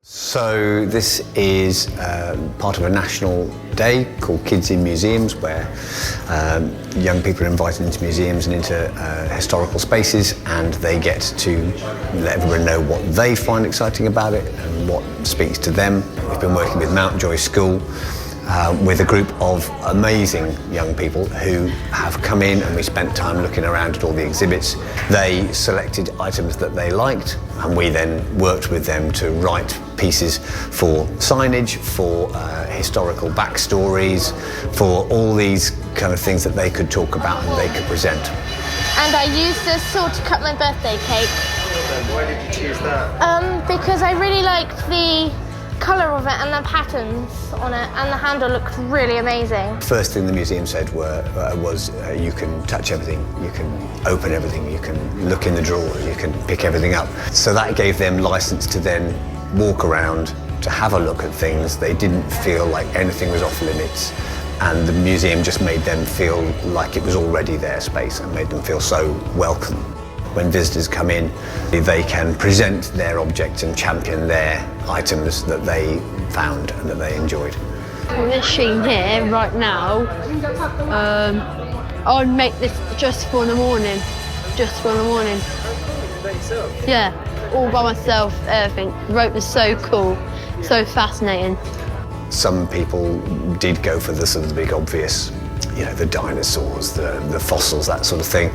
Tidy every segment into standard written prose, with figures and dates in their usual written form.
So this is part of a national day called Kids in Museums, where young people are invited into museums and into historical spaces, and they get to let everyone know what they find exciting about it and what speaks to them. We've been working with Mountjoy School with a group of amazing young people who have come in, and we spent time looking around at all the exhibits. They selected items that they liked, and we then worked with them to write pieces for signage, for historical backstories, for all these kind of things that they could talk about and they could present. And I used this saw to cut my birthday cake. Why did you choose that? Because I really liked the colour of it and the patterns on it, and the handle looked really amazing. First thing the museum said was you can touch everything, you can open everything, you can look in the drawer, you can pick everything up. So that gave them licence to then walk around, to have a look at things. They didn't feel like anything was off limits, and the museum just made them feel like it was already their space and made them feel so welcome. When visitors come in, they can present their objects and champion their items that they found and that they enjoyed. On this machine here, right now, I'd make this just for the morning. Just for the morning. Yeah, all by myself, everything. The rope was so cool, so fascinating. Some people did go for the sort of the big obvious, you know, the dinosaurs, the fossils, that sort of thing.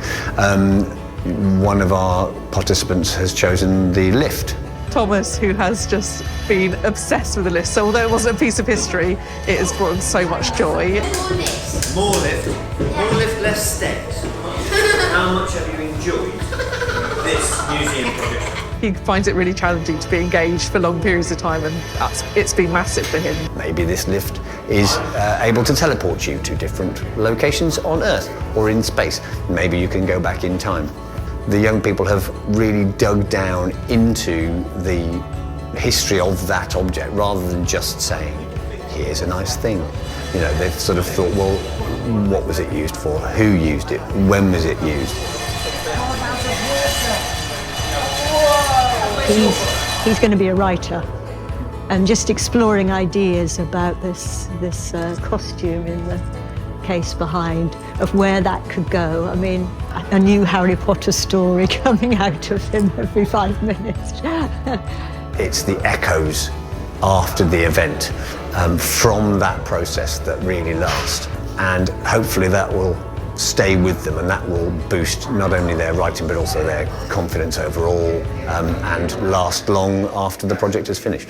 One of our participants has chosen the lift. Thomas, who has just been obsessed with the lift, so although it wasn't a piece of history, it has brought him so much joy. More lift, less steps. How much have you enjoyed this museum project? He finds it really challenging to be engaged for long periods of time, and it's been massive for him. Maybe this lift is able to teleport you to different locations on Earth or in space. Maybe you can go back in time. The young people have really dug down into the history of that object rather than just saying, here's a nice thing. You know, they've sort of thought, well, what was it used for? Who used it? When was it used? He's going to be a writer, and just exploring ideas about this costume in the case behind, of where that could go. I mean, a new Harry Potter story coming out of him every 5 minutes. It's the echoes after the event from that process that really last, and hopefully that will stay with them, and that will boost not only their writing but also their confidence overall, and last long after the project is finished.